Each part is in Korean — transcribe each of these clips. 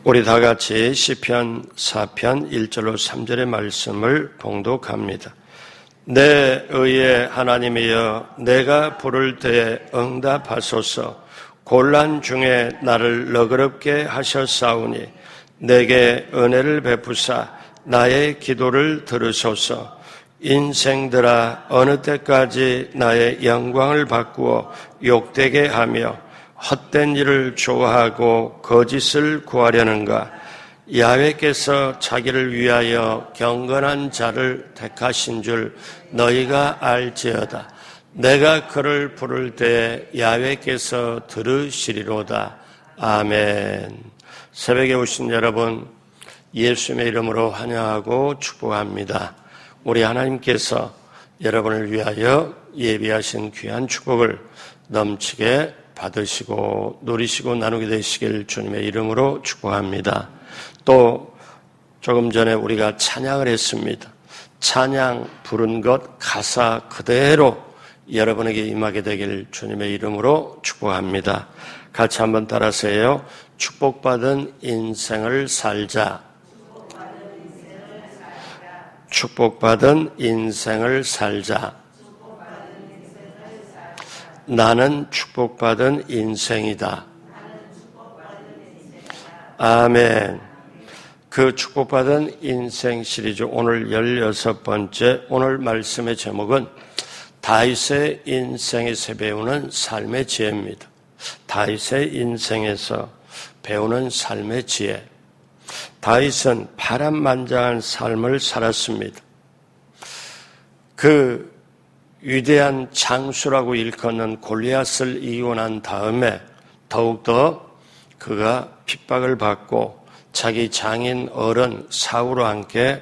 우리 다 같이 시편 4편 1절로 3절의 말씀을 봉독합니다. 내 의의 하나님이여, 내가 부를 때에 응답하소서. 곤란 중에 나를 너그럽게 하셨사오니 내게 은혜를 베푸사 나의 기도를 들으소서. 인생들아, 어느 때까지 나의 영광을 바꾸어 욕되게 하며 헛된 일을 좋아하고 거짓을 구하려는가? 야훼께서 자기를 위하여 경건한 자를 택하신 줄 너희가 알지어다. 내가 그를 부를 때에 야훼께서 들으시리로다. 아멘. 새벽에 오신 여러분, 예수님의 이름으로 환영하고 축복합니다. 우리 하나님께서 여러분을 위하여 예비하신 귀한 축복을 넘치게 받으시고 누리시고 나누게 되시길 주님의 이름으로 축복합니다. 또 조금 전에 우리가 찬양을 했습니다. 찬양 부른 것 가사 그대로 여러분에게 임하게 되길 주님의 이름으로 축복합니다. 같이 한번 따라하세요. 축복받은 인생을 살자. 축복받은 인생을 살자. 나는 축복받은 인생이다. 아멘. 그 축복받은 인생 시리즈 오늘 16번째, 오늘 말씀의 제목은 다윗의 인생에서 배우는 삶의 지혜입니다. 다윗의 인생에서 배우는 삶의 지혜. 다윗은 파란만장한 삶을 살았습니다. 그 위대한 장수라고 일컫는 골리앗을 이기고 난 다음에 더욱더 그가 핍박을 받고 자기 장인 어른 사울과 함께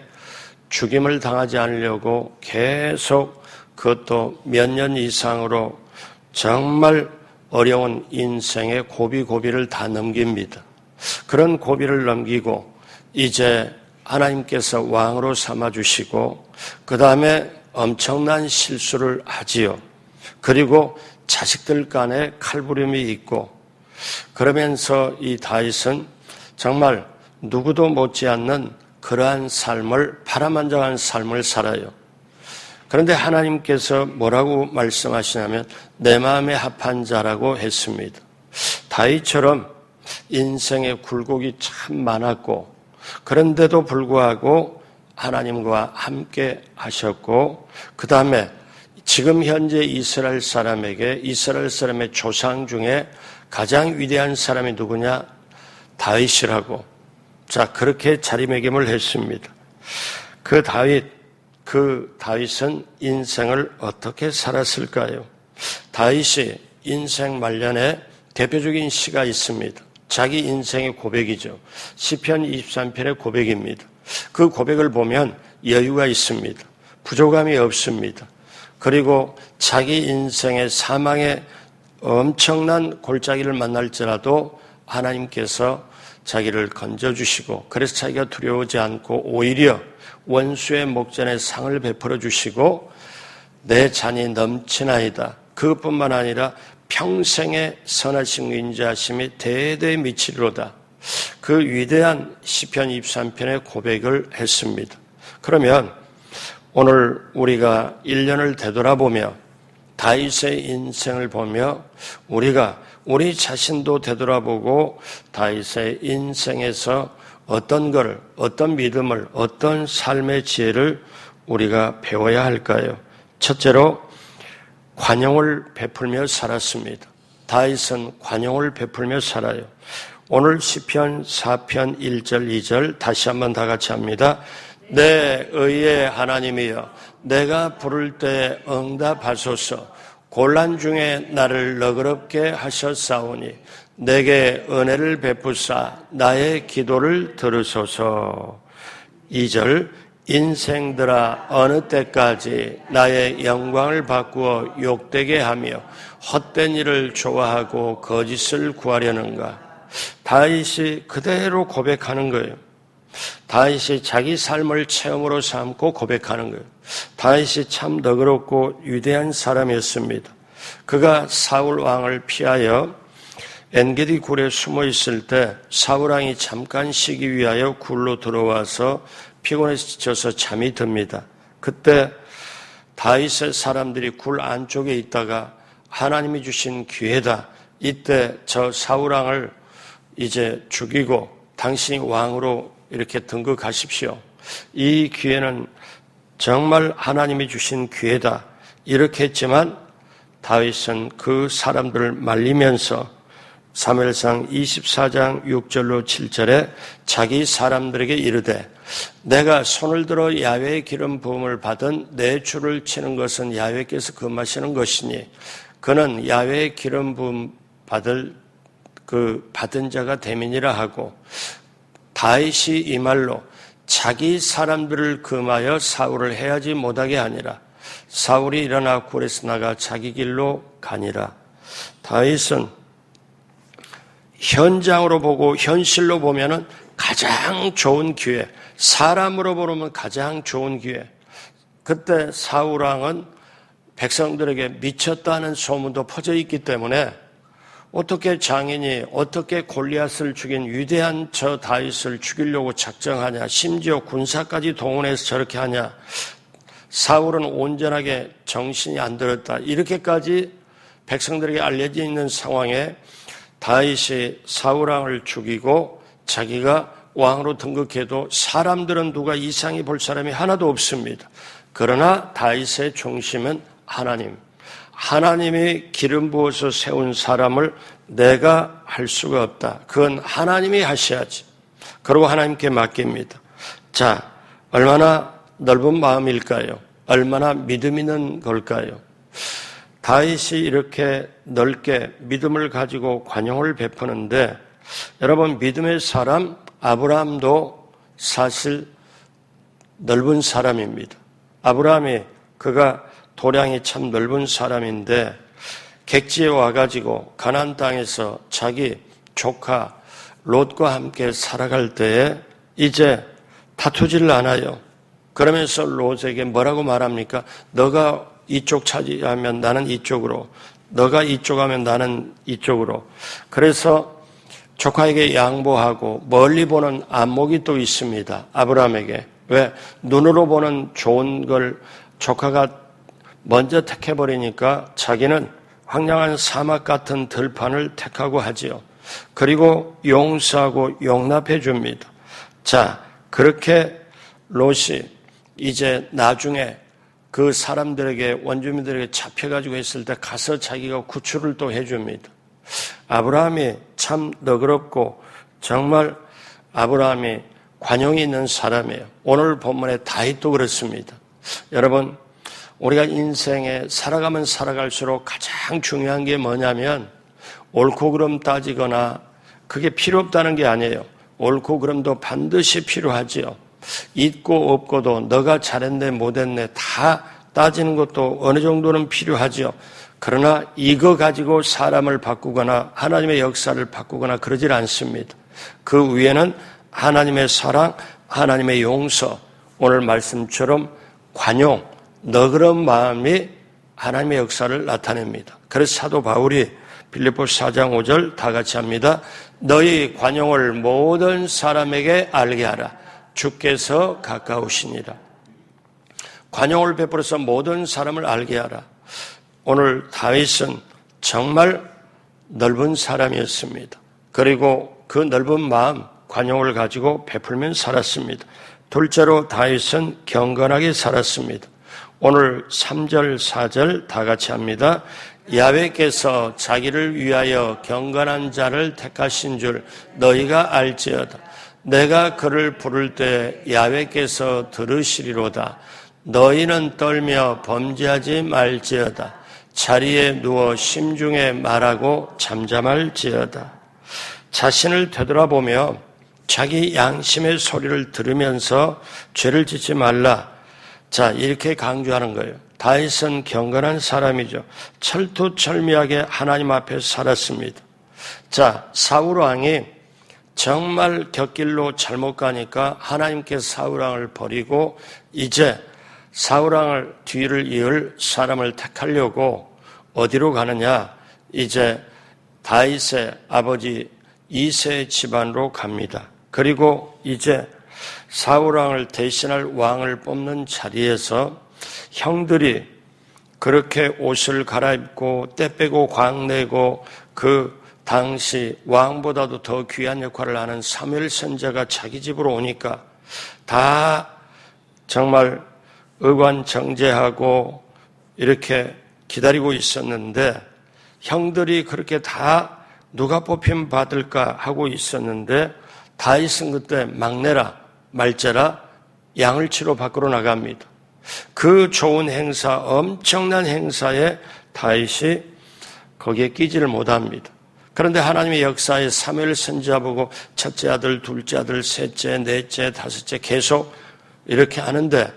죽임을 당하지 않으려고 계속 그것도 몇 년 이상으로 정말 어려운 인생의 고비고비를 다 넘깁니다. 그런 고비를 넘기고 이제 하나님께서 왕으로 삼아주시고 그 다음에 엄청난 실수를 하지요. 그리고 자식들 간에 칼부림이 있고 그러면서 이 다윗은 정말 누구도 못지않는 그러한 삶을 파란만장한 삶을 살아요. 그런데 하나님께서 뭐라고 말씀하시냐면 내 마음에 합한 자라고 했습니다. 다윗처럼 인생의 굴곡이 참 많았고 그런데도 불구하고 하나님과 함께 하셨고 그 다음에 지금 현재 이스라엘 사람에게 이스라엘 사람의 조상 중에 가장 위대한 사람이 누구냐? 다윗이라고. 자, 그렇게 자리매김을 했습니다. 그 다윗은 인생을 어떻게 살았을까요? 다윗이 인생 말년에 대표적인 시가 있습니다. 자기 인생의 고백이죠. 시편 23편의 고백입니다. 그 고백을 보면 여유가 있습니다. 부족함이 없습니다. 그리고 자기 인생의 사망의 엄청난 골짜기를 만날지라도 하나님께서 자기를 건져주시고 그래서 자기가 두려워하지 않고 오히려 원수의 목전에 상을 베풀어 주시고 내 잔이 넘치나이다. 그것뿐만 아니라 평생의 선하신 인자하심이 대대에 미치리로다. 그 위대한 시편 23편의 고백을 했습니다. 그러면 오늘 우리가 1년을 되돌아보며 다윗의 인생을 보며 우리가 우리 자신도 되돌아보고 다윗의 인생에서 어떤 것을, 어떤 믿음을, 어떤 삶의 지혜를 우리가 배워야 할까요? 첫째로 관용을 베풀며 살았습니다. 다윗은 관용을 베풀며 살아요. 오늘 시편 4편 1절 2절 다시 한번 다 같이 합니다. 내 의의 하나님이여, 내가 부를 때 응답하소서. 곤란 중에 나를 너그럽게 하셨사오니 내게 은혜를 베푸사 나의 기도를 들으소서. 2절 인생들아, 어느 때까지 나의 영광을 바꾸어 욕되게 하며 헛된 일을 좋아하고 거짓을 구하려는가? 다윗이 그대로 고백하는 거예요. 다윗이 자기 삶을 체험으로 삼고 고백하는 거예요. 다윗이 참 너그럽고 위대한 사람이었습니다. 그가 사울 왕을 피하여 엔게디 굴에 숨어 있을 때 사울왕이 잠깐 쉬기 위하여 굴로 들어와서 피곤해서 지쳐서 잠이 듭니다. 그때 다윗의 사람들이 굴 안쪽에 있다가 하나님이 주신 기회다. 이때 저 사울왕을 이제 죽이고 당신이 왕으로 이렇게 등극하십시오. 이 기회는 정말 하나님이 주신 기회다. 이렇게 했지만 다윗은 그 사람들을 말리면서 사무엘상 24장 6절로 7절에 자기 사람들에게 이르되 내가 손을 들어 야훼의 기름 부음을 받은 내 줄을 치는 것은 야훼께서 금하시는 것이니 그는 야훼의 기름 부음 받은 자가 됨이니라 하고 다윗이 이 말로 자기 사람들을 금하여 사울을 해하지 못하게 하니라. 사울이 일어나 굴에서 나가 자기 길로 가니라. 다윗은 현장으로 보고 현실로 보면은 가장 좋은 기회, 사람으로 보면 가장 좋은 기회. 그때 사울왕은 백성들에게 미쳤다는 소문도 퍼져 있기 때문에 어떻게 장인이 어떻게 골리앗을 죽인 위대한 저 다윗을 죽이려고 작정하냐, 심지어 군사까지 동원해서 저렇게 하냐, 사울은 온전하게 정신이 안 들었다, 이렇게까지 백성들에게 알려져 있는 상황에 다윗이 사울왕을 죽이고 자기가 왕으로 등극해도 사람들은 누가 이상히 볼 사람이 하나도 없습니다. 그러나 다윗의 중심은 하나님. 하나님이 기름 부어서 세운 사람을 내가 할 수가 없다. 그건 하나님이 하셔야지. 그리고 하나님께 맡깁니다. 자, 얼마나 넓은 마음일까요? 얼마나 믿음 있는 걸까요? 다윗이 이렇게 넓게 믿음을 가지고 관용을 베푸는데, 여러분, 믿음의 사람 아브라함도 사실 넓은 사람입니다. 아브라함이 그가 도량이 참 넓은 사람인데 객지에 와가지고 가나안 땅에서 자기 조카 롯과 함께 살아갈 때에 이제 다투지를 않아요. 그러면서 롯에게 뭐라고 말합니까? 너가 이쪽 차지하면 나는 이쪽으로, 너가 이쪽 하면 나는 이쪽으로. 그래서 조카에게 양보하고 멀리 보는 안목이 또 있습니다. 아브라함에게. 왜? 눈으로 보는 좋은 걸 조카가 먼저 택해버리니까 자기는 황량한 사막 같은 들판을 택하고 하지요. 그리고 용서하고 용납해 줍니다. 자, 그렇게 롯이 이제 나중에 그 사람들에게, 원주민들에게 잡혀가지고 했을 때 가서 자기가 구출을 또 해줍니다. 아브라함이 참 너그럽고 정말 아브라함이 관용이 있는 사람이에요. 오늘 본문의 다윗도 그렇습니다. 여러분, 우리가 인생에 살아가면 살아갈수록 가장 중요한 게 뭐냐면 옳고 그름 따지거나 그게 필요 없다는 게 아니에요. 옳고 그름도 반드시 필요하지요. 있고 없고도 너가 잘했네 못했네 다 따지는 것도 어느 정도는 필요하지요. 그러나 이거 가지고 사람을 바꾸거나 하나님의 역사를 바꾸거나 그러질 않습니다. 그 위에는 하나님의 사랑, 하나님의 용서, 오늘 말씀처럼 관용, 너그러운 마음이 하나님의 역사를 나타냅니다. 그래서 사도 바울이 빌립보서 4장 5절 다 같이 합니다. 너희 관용을 모든 사람에게 알게 하라. 주께서 가까우시니라. 관용을 베풀어서 모든 사람을 알게 하라. 오늘 다윗은 정말 넓은 사람이었습니다. 그리고 그 넓은 마음, 관용을 가지고 베풀면 살았습니다. 둘째로 다윗은 경건하게 살았습니다. 오늘 3절, 4절 다 같이 합니다. 야훼께서 자기를 위하여 경건한 자를 택하신 줄 너희가 알지어다. 내가 그를 부를 때 야훼께서 들으시리로다. 너희는 떨며 범죄하지 말지어다. 자리에 누워 심중에 말하고 잠잠할지어다. 자신을 되돌아보며 자기 양심의 소리를 들으면서 죄를 짓지 말라. 자, 이렇게 강조하는 거예요. 다윗은 경건한 사람이죠. 철두철미하게 하나님 앞에 살았습니다. 자, 사울 왕이 정말 곁길로 잘못 가니까 하나님께서 사울 왕을 버리고 이제 사울 왕을 뒤를 이을 사람을 택하려고 어디로 가느냐? 이제 다윗의 아버지 이새의 집안으로 갑니다. 그리고 이제 사울 왕을 대신할 왕을 뽑는 자리에서 형들이 그렇게 옷을 갈아입고 때 빼고 광내고 그 당시 왕보다도 더 귀한 역할을 하는 사무엘 선지자가 자기 집으로 오니까 다 정말 의관정제하고 이렇게 기다리고 있었는데 형들이 그렇게 다 누가 뽑힘 받을까 하고 있었는데 다윗은 그때 막내라 말째라 양을 치러 밖으로 나갑니다. 그 좋은 행사, 엄청난 행사에 다윗이 거기에 끼지를 못합니다. 그런데 하나님의 역사에 사무엘 선지자 보고 첫째 아들, 둘째 아들, 셋째, 넷째, 다섯째 계속 이렇게 하는데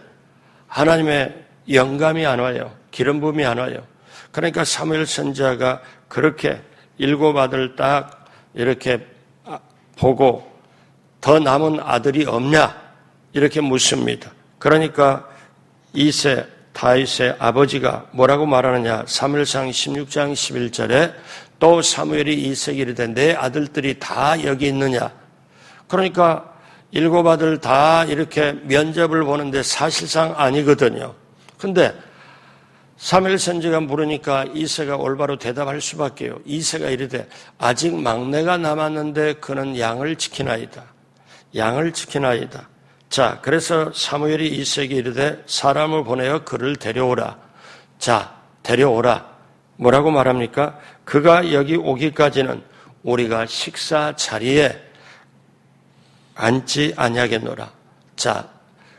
하나님의 영감이 안 와요. 기름 부음이 안 와요. 그러니까 사무엘 선지자가 그렇게 7 아들 딱 이렇게 보고 더 남은 아들이 없냐 이렇게 묻습니다. 그러니까 이새 다윗의 아버지가 뭐라고 말하느냐. 사무엘상 16장 11절에 또 사무엘이 이새에게 이르되 내 아들들이 다 여기 있느냐. 그러니까 7 아들 다 이렇게 면접을 보는데 사실상 아니거든요. 근데 사무엘 선지자가 물으니까 이새가 올바로 대답할 수밖에요. 이새가 이르되 아직 막내가 남았는데 그는 양을 지키나이다. 양을 지키나이다. 자, 그래서 사무엘이 이새에게 이르되 사람을 보내어 그를 데려오라. 자, 데려오라. 뭐라고 말합니까? 그가 여기 오기까지는 우리가 식사 자리에 앉지 아니하겠노라. 자,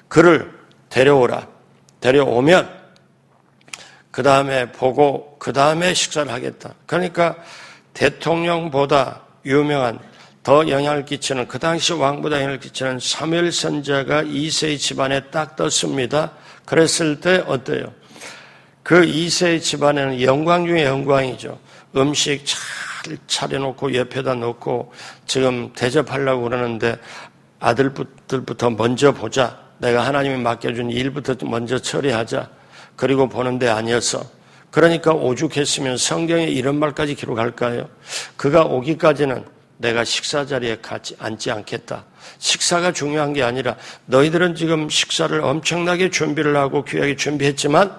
그를 데려오라. 데려오면 그 다음에 보고 그 다음에 식사를 하겠다. 그러니까 대통령보다 유명한 더 영향을 끼치는 그 당시 왕보다 영향을 끼치는 사무엘 선지자가 이새의 집안에 딱 떴습니다. 그랬을 때 어때요? 그 이새의 집안에는 영광 중에 영광이죠. 음식 잘 차려놓고 옆에다 놓고 지금 대접하려고 그러는데 아들들부터 먼저 보자. 내가 하나님이 맡겨준 일부터 먼저 처리하자. 그리고 보는데 아니어서. 그러니까 오죽했으면 성경에 이런 말까지 기록할까요? 그가 오기까지는 내가 식사 자리에 같이 앉지 않겠다. 식사가 중요한 게 아니라 너희들은 지금 식사를 엄청나게 준비를 하고 귀하게 준비했지만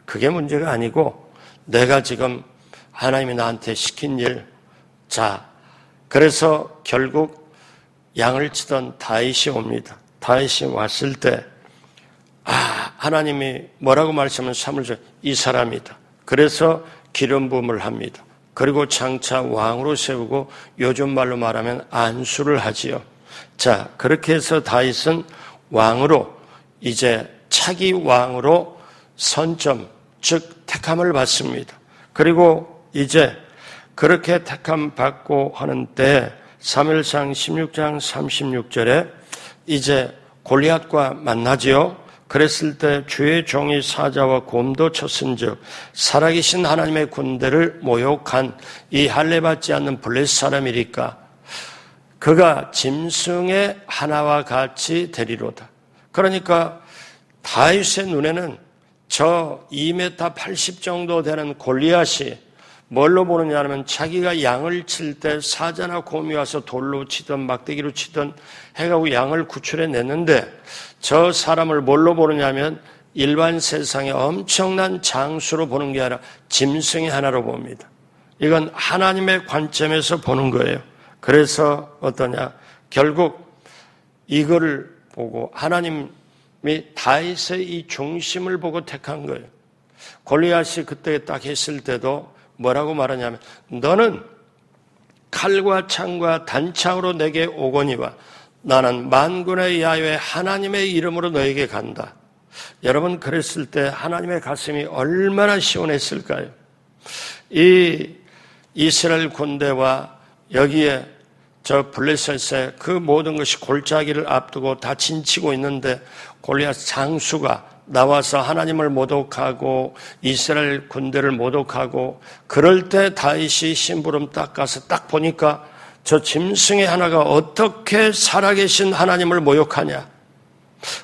그게 문제가 아니고 내가 지금 하나님이 나한테 시킨 일. 자, 그래서 결국 양을 치던 다윗이 옵니다. 다윗이 왔을 때 하나님이 뭐라고 말씀하면 사무엘 이 사람이다. 그래서 기름 부음을 합니다. 그리고 장차 왕으로 세우고 요즘 말로 말하면 안수를 하지요. 자, 그렇게 해서 다윗은 왕으로 이제 차기 왕으로 선점, 즉 택함을 받습니다. 그리고 이제 그렇게 택함 받고 하는 때 사무엘상 16장 36절에 이제 골리앗과 만나지요. 그랬을 때 주의 종이 사자와 곰도 쳤은즉 살아계신 하나님의 군대를 모욕한 이 할례받지 않는 블레셋 사람이리까 그가 짐승의 하나와 같이 되리로다. 그러니까 다윗의 눈에는 저 2m 80 정도 되는 골리앗이 뭘로 보느냐 하면 자기가 양을 칠 때 사자나 곰이 와서 돌로 치든 막대기로 치든 해가지고 양을 구출해냈는데 저 사람을 뭘로 보느냐면 일반 세상의 엄청난 장수로 보는 게 아니라 짐승의 하나로 봅니다. 이건 하나님의 관점에서 보는 거예요. 그래서 어떠냐? 결국 이거를 보고 하나님이 다윗의 이 중심을 보고 택한 거예요. 골리앗이 그때 딱 했을 때도 뭐라고 말하냐면 너는 칼과 창과 단창으로 내게 오거니와 나는 만군의 야훼 하나님의 이름으로 너에게 간다. 여러분 그랬을 때 하나님의 가슴이 얼마나 시원했을까요? 이 이스라엘 군대와 여기에 저 블레셋의 그 모든 것이 골짜기를 앞두고 다 진치고 있는데 골리앗 장수가 나와서 하나님을 모독하고 이스라엘 군대를 모독하고 그럴 때 다윗이 심부름 딱 가서 딱 보니까 저 짐승의 하나가 어떻게 살아계신 하나님을 모욕하냐.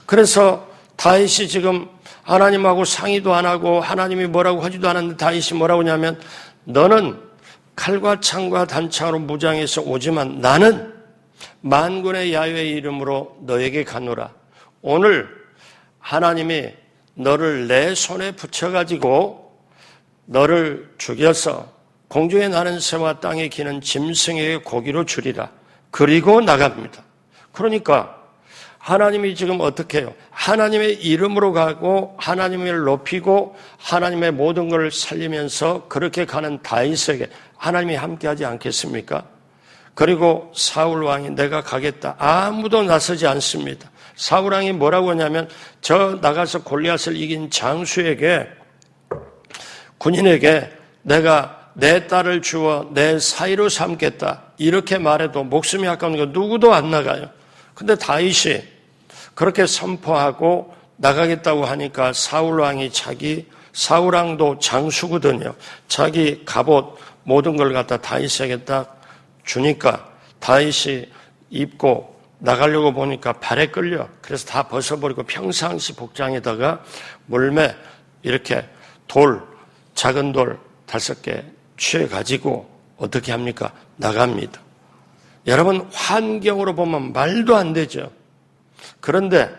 그래서 다윗이 지금 하나님하고 상의도 안 하고 하나님이 뭐라고 하지도 않았는데 다윗이 뭐라고 하냐면 너는 칼과 창과 단창으로 무장해서 오지만 나는 만군의 야훼의 이름으로 너에게 가노라. 오늘 하나님이 너를 내 손에 붙여가지고 너를 죽여서 공중에 나는 새와 땅에 기는 짐승에게 고기로 주리라. 그리고 나갑니다. 그러니까 하나님이 지금 어떻게 해요? 하나님의 이름으로 가고 하나님을 높이고 하나님의 모든 걸 살리면서 그렇게 가는 다윗에게 하나님이 함께하지 않겠습니까? 그리고 사울 왕이 내가 가겠다. 아무도 나서지 않습니다. 사울 왕이 뭐라고 하냐면 저 나가서 골리앗을 이긴 장수에게 군인에게 내가 내 딸을 주어 내 사위로 삼겠다. 이렇게 말해도 목숨이 아까운 거 누구도 안 나가요. 근데 다윗이 그렇게 선포하고 나가겠다고 하니까 사울 왕이 사울 왕도 장수거든요. 자기 갑옷 모든 걸 갖다 다윗에게 딱 주니까 다윗이 입고 나가려고 보니까 발에 끌려. 그래서 다 벗어버리고 평상시 복장에다가 물매 이렇게 작은 돌 5개 취해가지고 어떻게 합니까? 나갑니다. 여러분 환경으로 보면 말도 안 되죠. 그런데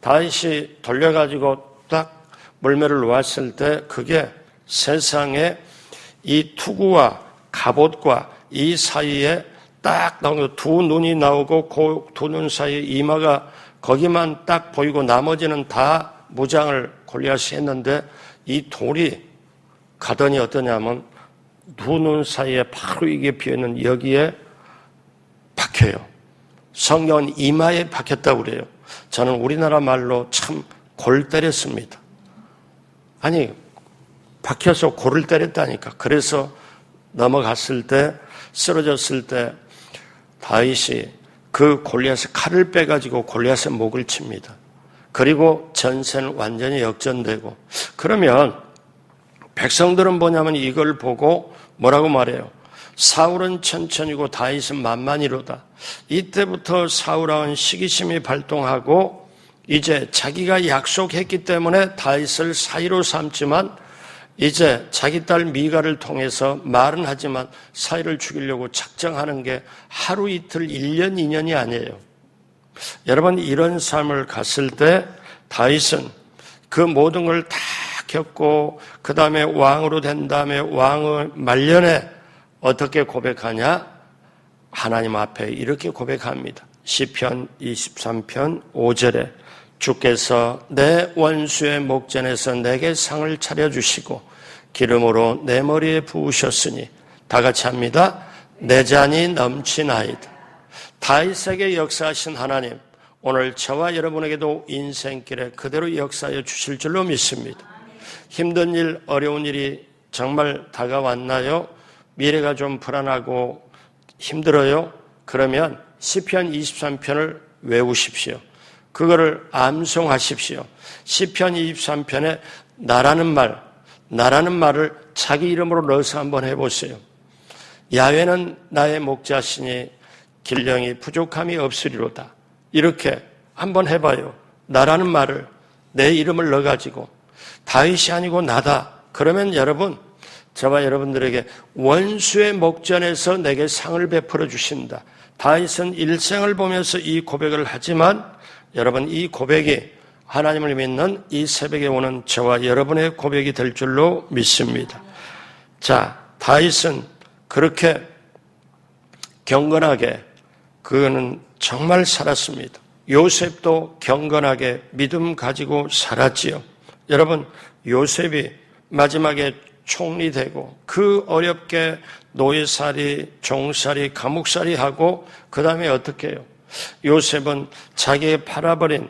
다윗이 돌려가지고 딱 물매를 놓았을 때 그게 세상에 이 투구와 갑옷과 이 사이에 딱 나오고 두 눈이 나오고 그 두 눈 사이에 이마가 거기만 딱 보이고 나머지는 다 무장을 골리앗이 했는데 이 돌이 가더니 어떠냐면 두 눈 사이에 바로 이게 비어있는 여기에 박혀요. 성경은 이마에 박혔다고 그래요. 저는 우리나라 말로 참 골 때렸습니다. 아니 박혀서 골을 때렸다니까. 그래서 넘어갔을 때 쓰러졌을 때 다윗이 그 골리앗의 칼을 빼가지고 골리앗의 목을 칩니다. 그리고 전세는 완전히 역전되고 그러면 백성들은 뭐냐면 이걸 보고 뭐라고 말해요? 사울은 천천히고 다윗은 만만이로다. 이때부터 사울왕은 시기심이 발동하고 이제 자기가 약속했기 때문에 다윗을 사위로 삼지만 이제 자기 딸 미가를 통해서 말은 하지만 사위를 죽이려고 작정하는 게 하루 이틀 1년 2년이 아니에요. 여러분 이런 삶을 갔을 때 다윗은 그 모든 걸 다 겪고 그 다음에 왕으로 된 다음에 왕의 말년에 어떻게 고백하냐? 하나님 앞에 이렇게 고백합니다. 시편 23편 5절에 주께서 내 원수의 목전에서 내게 상을 차려주시고 기름으로 내 머리에 부으셨으니 다 같이 합니다. 내 잔이 넘치나이다. 다윗에게 역사하신 하나님 오늘 저와 여러분에게도 인생길에 그대로 역사하여 주실 줄로 믿습니다. 힘든 일, 어려운 일이 정말 다가왔나요? 미래가 좀 불안하고 힘들어요? 그러면 시편 23편을 외우십시오. 그거를 암송하십시오. 시편 23편에 나라는 말을 자기 이름으로 넣어서 한번 해보세요. 야훼는 나의 목자시니 길령이 부족함이 없으리로다. 이렇게 한번 해봐요. 나라는 말을 내 이름을 넣어가지고 다윗이 아니고 나다. 그러면 여러분 저와 여러분들에게 원수의 목전에서 내게 상을 베풀어 주신다. 다윗은 일생을 보면서 이 고백을 하지만 여러분 이 고백이 하나님을 믿는 이 새벽에 오는 저와 여러분의 고백이 될 줄로 믿습니다. 자, 다윗은 그렇게 경건하게 그는 정말 살았습니다. 요셉도 경건하게 믿음 가지고 살았지요. 여러분 요셉이 마지막에 총리 되고 그 어렵게 노예살이, 종살이, 감옥살이 하고 그 다음에 어떻게 해요? 요셉은 자기의 팔아버린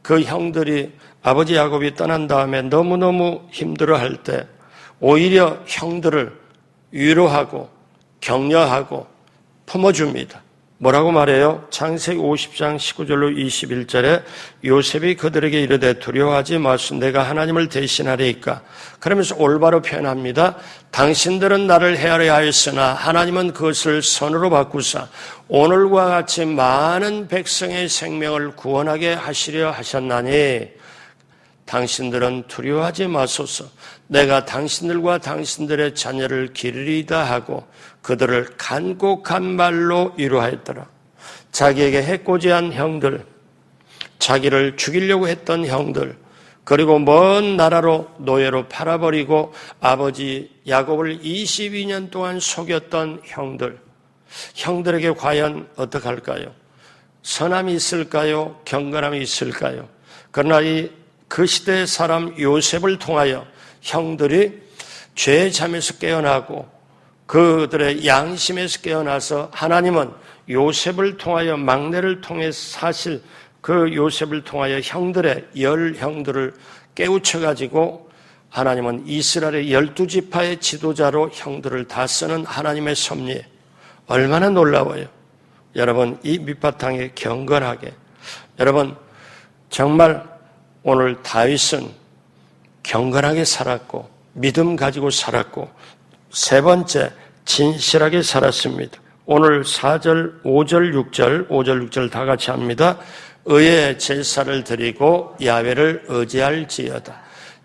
그 형들이 아버지 야곱이 떠난 다음에 너무너무 힘들어할 때 오히려 형들을 위로하고 격려하고 품어줍니다. 뭐라고 말해요? 창세기 50장 19절로 21절에 요셉이 그들에게 이르되 두려워하지 마소 내가 하나님을 대신하리이까. 그러면서 올바로 표현합니다. 당신들은 나를 헤아려 하였으나 하나님은 그것을 선으로 바꾸사 오늘과 같이 많은 백성의 생명을 구원하게 하시려 하셨나니. 당신들은 두려워하지 마소서. 내가 당신들과 당신들의 자녀를 기르리이다 하고 그들을 간곡한 말로 위로하였더라. 자기에게 해코지한 형들, 자기를 죽이려고 했던 형들, 그리고 먼 나라로 노예로 팔아버리고 아버지 야곱을 22년 동안 속였던 형들에게 과연 어떡할까요? 선함이 있을까요? 경건함이 있을까요? 그러나 그 시대의 사람 요셉을 통하여 형들이 죄의 잠에서 깨어나고 그들의 양심에서 깨어나서 하나님은 요셉을 통하여 막내를 통해 사실 그 요셉을 통하여 형들의 형들을 깨우쳐가지고 하나님은 이스라엘의 12지파의 지도자로 형들을 다 쓰는 하나님의 섭리. 얼마나 놀라워요. 여러분, 이 밑바탕에 경건하게, 여러분 정말 오늘 다윗은 경건하게 살았고 믿음 가지고 살았고 세 번째 진실하게 살았습니다. 오늘 4절, 5절, 6절 다 같이 합니다. 의의 제사를 드리고 야훼를 의지할지어다.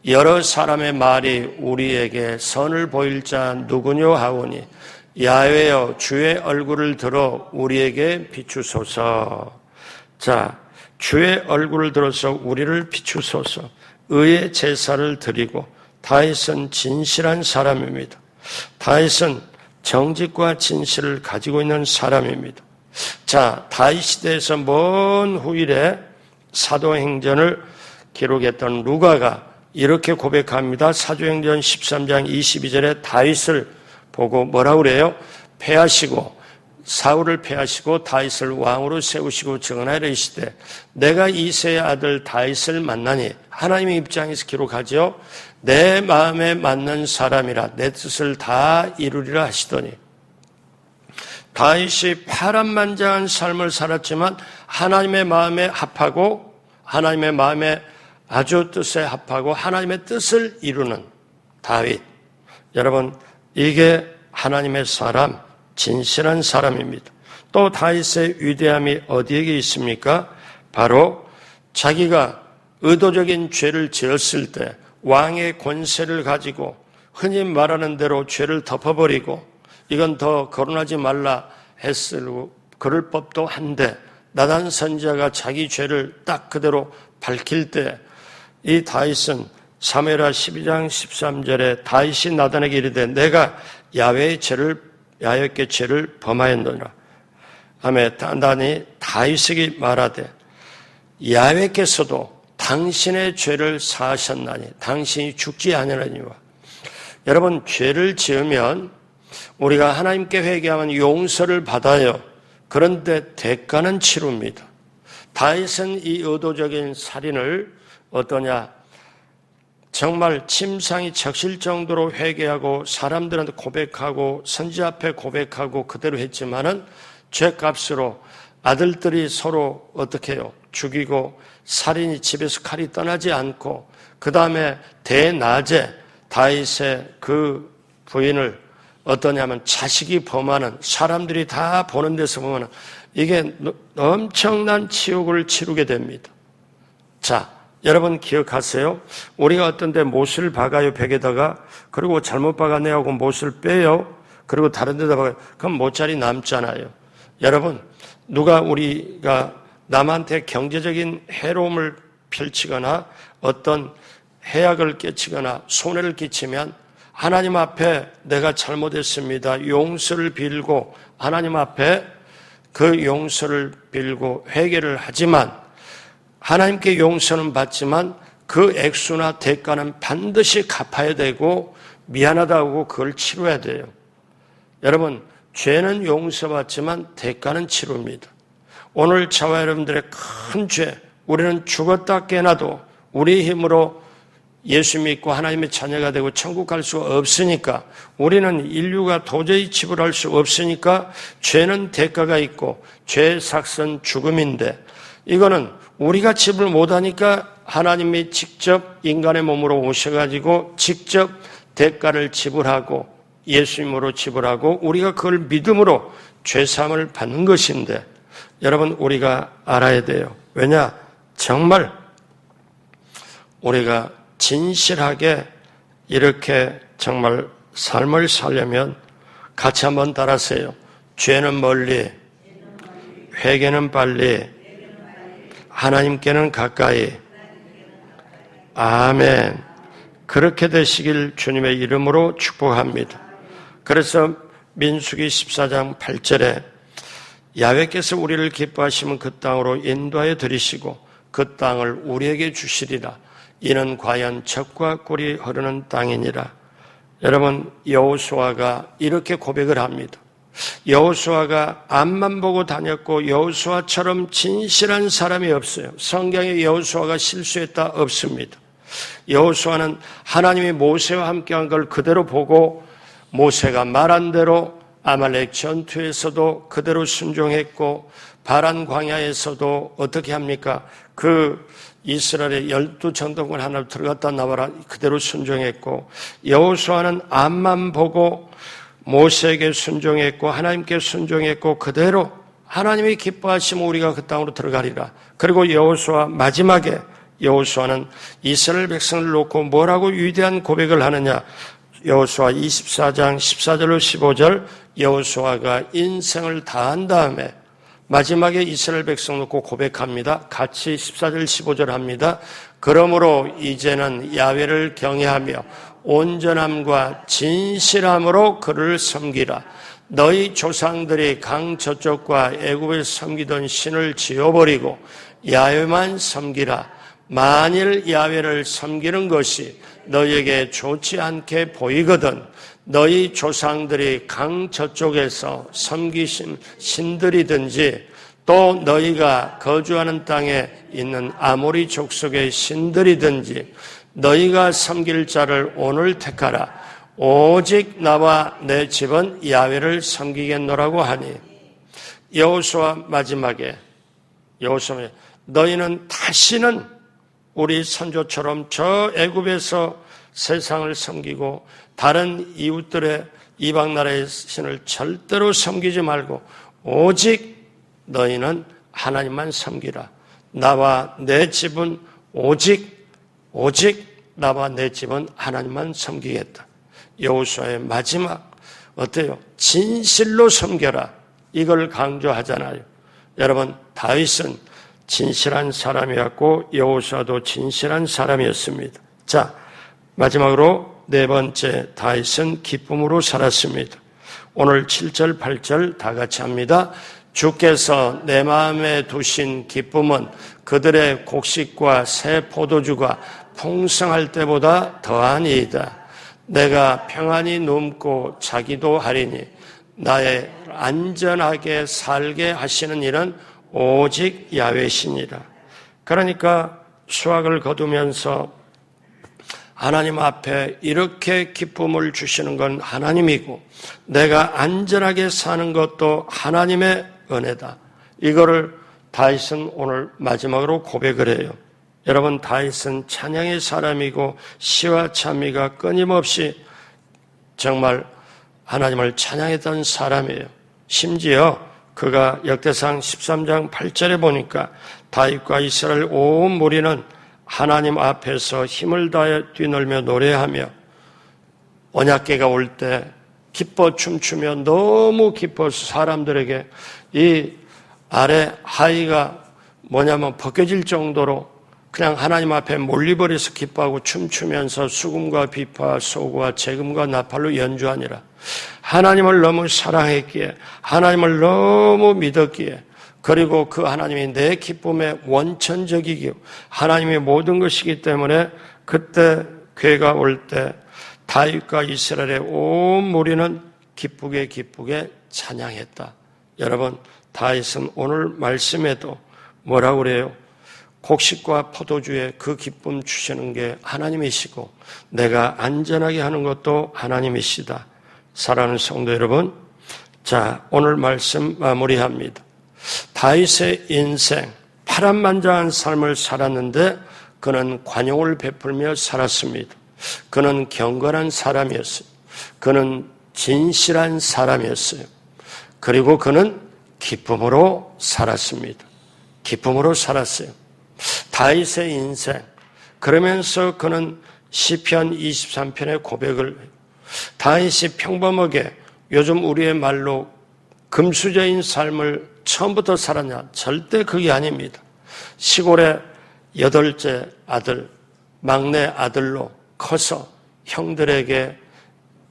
여러 사람의 말이 우리에게 선을 보일 자 누구뇨 하오니 야훼여 주의 얼굴을 들어 우리에게 비추소서. 자, 주의 얼굴을 들어서 우리를 비추소서. 의의 제사를 드리고 다윗은 진실한 사람입니다. 다윗은 정직과 진실을 가지고 있는 사람입니다. 자, 다윗 시대에서 먼 후일에 사도행전을 기록했던 루가가 이렇게 고백합니다. 사도행전 13장 22절에 다윗을 보고 뭐라고 그래요? 사울을 패하시고 다윗을 왕으로 세우시고 정하여 이르시되 내가 이새의 아들 다윗을 만나니 하나님의 입장에서 기록하죠. 내 마음에 맞는 사람이라 내 뜻을 다 이루리라 하시더니 다윗이 파란만장한 삶을 살았지만 하나님의 마음에 합하고 하나님의 마음에 아주 뜻에 합하고 하나님의 뜻을 이루는 다윗. 여러분, 이게 하나님의 사람, 진실한 사람입니다. 또 다윗의 위대함이 어디에 있습니까? 바로 자기가 의도적인 죄를 지었을 때 왕의 권세를 가지고 흔히 말하는 대로 죄를 덮어버리고 이건 더 거론하지 말라 했을 그럴 법도 한데 나단 선지자가 자기 죄를 딱 그대로 밝힐 때 이 다윗은 사무엘하 12장 13절에 다윗이 나단에게 이르되 내가 야훼께 죄를 범하였노라. 하며 단단히 다윗에게 말하되 야훼께서도 당신의 죄를 사하셨나니 당신이 죽지 아니하니와. 여러분, 죄를 지으면 우리가 하나님께 회개하면 용서를 받아요. 그런데 대가는 치릅니다. 다윗은 이 의도적인 살인을 어떠냐? 정말 침상이 적실 정도로 회개하고 사람들한테 고백하고 선지 앞에 고백하고 그대로 했지만은 죄값으로 아들들이 서로 어떻게 해요? 죽이고 살인이 집에서 칼이 떠나지 않고 그 다음에 대낮에 다윗의 그 부인을 어떠냐면 자식이 범하는 사람들이 다 보는 데서 보면 이게 엄청난 치욕을 치르게 됩니다. 자, 여러분 기억하세요? 우리가 어떤 데 못을 박아요, 벽에다가. 그리고 잘못 박았네 하고 못을 빼요. 그리고 다른 데다 박아요. 그럼 못자리 남잖아요. 여러분, 우리가 남한테 경제적인 해로움을 펼치거나 어떤 해악을 끼치거나 손해를 끼치면 하나님 앞에 내가 잘못했습니다. 용서를 빌고 하나님 앞에 그 용서를 빌고 회개를 하지만 하나님께 용서는 받지만 그 액수나 대가는 반드시 갚아야 되고 미안하다고 그걸 치러야 돼요. 여러분, 죄는 용서받지만 대가는 치릅니다. 오늘 저와 여러분들의 큰 죄, 우리는 죽었다 깨나도 우리 힘으로 예수 믿고 하나님의 자녀가 되고 천국 갈 수가 없으니까 우리는 인류가 도저히 지불할 수 없으니까 죄는 대가가 있고 죄의 삭은 죽음인데 이거는 우리가 지불 못하니까 하나님이 직접 인간의 몸으로 오셔가지고 직접 대가를 지불하고 예수님으로 지불하고 우리가 그걸 믿음으로 죄사함을 받는 것인데 여러분 우리가 알아야 돼요. 왜냐? 정말 우리가 진실하게 이렇게 정말 삶을 살려면 같이 한번 따라하세요. 죄는 멀리, 회개는 빨리, 하나님께는 가까이. 아멘. 그렇게 되시길 주님의 이름으로 축복합니다. 그래서 민수기 14장 8절에 야훼께서 우리를 기뻐하시면 그 땅으로 인도하여 들이시고 그 땅을 우리에게 주시리라. 이는 과연 젖과 꿀이 흐르는 땅이니라. 여러분, 여호수아가 이렇게 고백을 합니다. 여호수아가 앞만 보고 다녔고 여호수아처럼 진실한 사람이 없어요. 성경에 여호수아가 실수했다 없습니다. 여호수아는 하나님이 모세와 함께한 걸 그대로 보고 모세가 말한 대로 아말렉 전투에서도 그대로 순종했고 바란 광야에서도 어떻게 합니까? 그 이스라엘의 12전통을 하나 들어갔다 나와라 그대로 순종했고 여호수아는 앞만 보고 모세에게 순종했고 하나님께 순종했고 그대로 하나님이 기뻐하시면 우리가 그 땅으로 들어가리라. 그리고 여호수아 마지막에 여호수아는 이스라엘 백성을 놓고 뭐라고 위대한 고백을 하느냐. 여호수아 24장 14절로 15절 여호수아가 인생을 다한 다음에 마지막에 이스라엘 백성 놓고 고백합니다. 같이 14절 15절 합니다. 그러므로 이제는 야훼를 경외하며 온전함과 진실함으로 그를 섬기라. 너희 조상들이 강 저쪽과 애굽에 섬기던 신을 지어버리고 야훼만 섬기라. 만일 야훼를 섬기는 것이 너희에게 좋지 않게 보이거든 너희 조상들이 강 저쪽에서 섬기신 신들이든지 또 너희가 거주하는 땅에 있는 아모리 족속의 신들이든지 너희가 섬길 자를 오늘 택하라. 오직 나와 내 집은 야훼를 섬기겠노라고 하니 여호수아 마지막에 여호수아 너희는 다시는 우리 선조처럼 저 애굽에서 세상을 섬기고 다른 이웃들의 이방 나라의 신을 절대로 섬기지 말고 오직 너희는 하나님만 섬기라. 나와 내 집은 오직 나와 내 집은 하나님만 섬기겠다. 여호수아의 마지막 어때요? 진실로 섬겨라. 이걸 강조하잖아요. 여러분, 다윗은 진실한 사람이었고 여호수아도 진실한 사람이었습니다. 자, 마지막으로 네 번째, 다윗은 기쁨으로 살았습니다. 오늘 7절, 8절 다 같이 합니다. 주께서 내 마음에 두신 기쁨은 그들의 곡식과 새 포도주가 풍성할 때보다 더하니이다. 내가 평안히 눕고 자기도 하리니 나의 안전하게 살게 하시는 일은 오직 야훼시니라. 그러니까 수확을 거두면서 하나님 앞에 이렇게 기쁨을 주시는 건 하나님이고 내가 안전하게 사는 것도 하나님의 은혜다. 이거를 다윗은 오늘 마지막으로 고백을 해요. 여러분, 다윗은 찬양의 사람이고 시와 찬미가 끊임없이 정말 하나님을 찬양했던 사람이에요. 심지어 그가 역대상 13장 8절에 보니까 다윗과 이스라엘 온 무리는 하나님 앞에서 힘을 다해 뛰놀며 노래하며 언약궤가 올 때 기뻐 춤추며 너무 기뻐서 사람들에게 이 아래 하의가 뭐냐면 벗겨질 정도로 그냥 하나님 앞에 몰리버려서 기뻐하고 춤추면서 수금과 비파, 소고와 재금과 나팔로 연주하니라. 하나님을 너무 사랑했기에 하나님을 너무 믿었기에 그리고 그 하나님이 내 기쁨의 원천적이기에 하나님의 모든 것이기 때문에 그때 궤가 올 때 다윗과 이스라엘의 온 무리는 기쁘게 찬양했다. 여러분, 다윗은 오늘 말씀에도 뭐라고 그래요? 곡식과 포도주에 그 기쁨 주시는 게 하나님이시고 내가 안전하게 하는 것도 하나님이시다. 사랑하는 성도 여러분, 자, 오늘 말씀 마무리합니다. 다윗의 인생, 파란만장한 삶을 살았는데 그는 관용을 베풀며 살았습니다. 그는 경건한 사람이었어요. 그는 진실한 사람이었어요. 그리고 그는 기쁨으로 살았습니다. 기쁨으로 살았어요. 다윗의 인생, 그러면서 그는 시편 23편의 고백을 다윗이 평범하게 요즘 우리의 말로 금수저인 삶을 처음부터 살았냐? 절대 그게 아닙니다. 시골의 8째 아들, 막내 아들로 커서 형들에게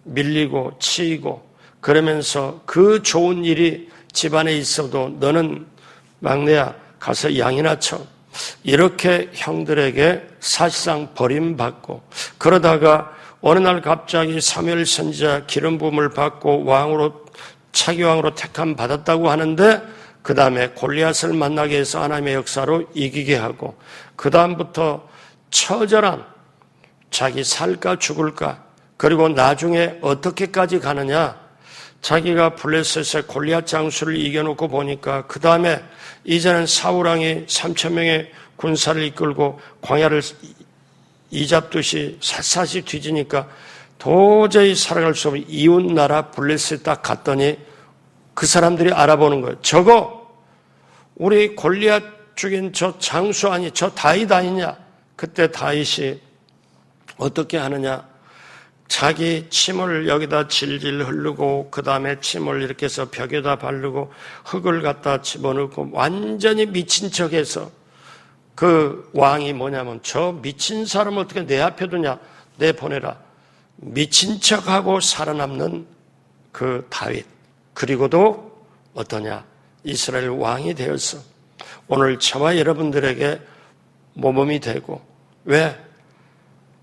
밀리고 치이고 그러면서 그 좋은 일이 집안에 있어도 너는 막내야 가서 양이나 쳐. 이렇게 형들에게 사실상 버림받고 그러다가 어느 날 갑자기 사무엘 선지자 기름 부음을 받고 왕으로 차기왕으로 택함 받았다고 하는데 그 다음에 골리앗을 만나게 해서 하나님의 역사로 이기게 하고 그 다음부터 처절한 자기 살까 죽을까 그리고 나중에 어떻게까지 가느냐 자기가 블레셋의 골리앗 장수를 이겨놓고 보니까 그 다음에 이제는 사울왕이 3,000명의 군사를 이끌고 광야를 이잡듯이 샅샅이 뒤지니까 도저히 살아갈 수 없는 이웃 나라 블레셋 딱 갔더니 그 사람들이 알아보는 거예요. 저거 우리 골리앗 죽인 저 장수 아니 저 다윗 아니냐. 그때 다윗이 어떻게 하느냐. 자기 침을 여기다 질질 흐르고 그 다음에 침을 이렇게 해서 벽에다 바르고 흙을 갖다 집어넣고 완전히 미친 척해서 그 왕이 뭐냐면 저 미친 사람 어떻게 내 앞에 두냐 내보내라. 미친 척하고 살아남는 그 다윗 그리고도 어떠냐 이스라엘 왕이 되어서 오늘 저와 여러분들에게 모범이 되고 왜?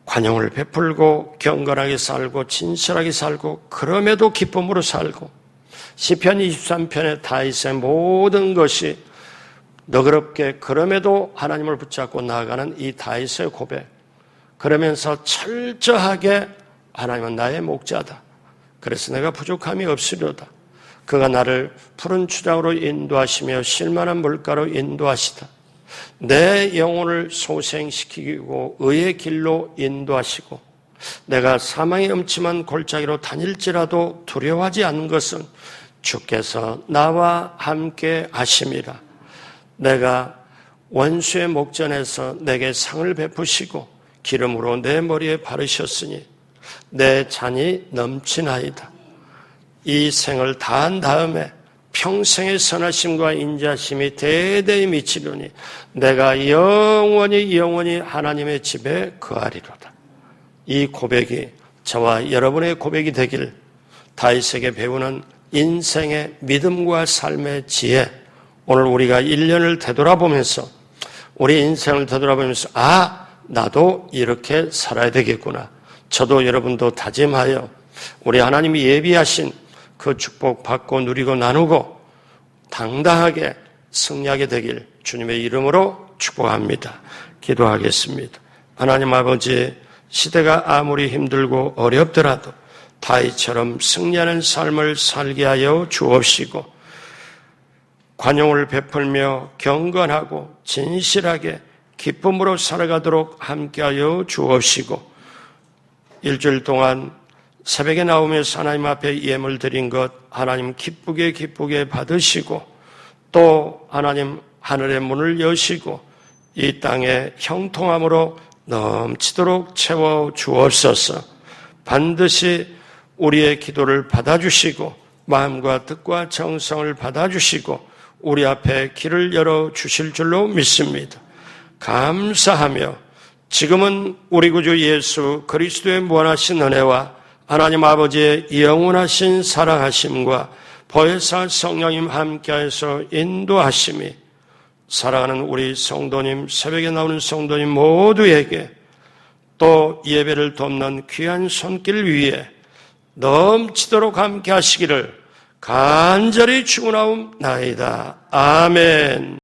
관용을 베풀고 경건하게 살고 진실하게 살고 그럼에도 기쁨으로 살고 시편 23편의 다윗의 모든 것이 너그럽게 그럼에도 하나님을 붙잡고 나아가는 이 다윗의 고백 그러면서 철저하게 하나님은 나의 목자다. 그래서 내가 부족함이 없으려다. 그가 나를 푸른 추장으로 인도하시며 실만한 물가로 인도하시다. 내 영혼을 소생시키고 의의 길로 인도하시고 내가 사망의 음침한 골짜기로 다닐지라도 두려워하지 않는 것은 주께서 나와 함께 하심이라. 내가 원수의 목전에서 내게 상을 베푸시고 기름으로 내 머리에 바르셨으니 내 잔이 넘치나이다. 이 생을 다한 다음에 평생의 선하심과 인자심이 대대히 미치려니 내가 영원히 하나님의 집에 거하리로다. 이 고백이 저와 여러분의 고백이 되길 다윗에게 배우는 인생의 믿음과 삶의 지혜 오늘 우리가 1년을 되돌아보면서 우리 인생을 되돌아보면서 나도 이렇게 살아야 되겠구나. 저도 여러분도 다짐하여 우리 하나님이 예비하신 그 축복 받고 누리고 나누고 당당하게 승리하게 되길 주님의 이름으로 축복합니다. 기도하겠습니다. 하나님 아버지 시대가 아무리 힘들고 어렵더라도 다윗처럼 승리하는 삶을 살게 하여 주옵시고 관용을 베풀며 경건하고 진실하게 기쁨으로 살아가도록 함께하여 주옵시고 일주일 동안 새벽에 나오면서 하나님 앞에 예물 드린 것 하나님 기쁘게 받으시고 또 하나님 하늘의 문을 여시고 이 땅에 형통함으로 넘치도록 채워 주옵소서. 반드시 우리의 기도를 받아주시고 마음과 뜻과 정성을 받아주시고 우리 앞에 길을 열어주실 줄로 믿습니다. 감사하며 지금은 우리 구주 예수 그리스도의 무한하신 은혜와 하나님 아버지의 영원하신 사랑하심과 보혜사 성령님 함께해서 인도하심이 사랑하는 우리 성도님, 새벽에 나오는 성도님 모두에게 또 예배를 돕는 귀한 손길 위에 넘치도록 함께 하시기를 간절히 축원하옵나이다. 아멘.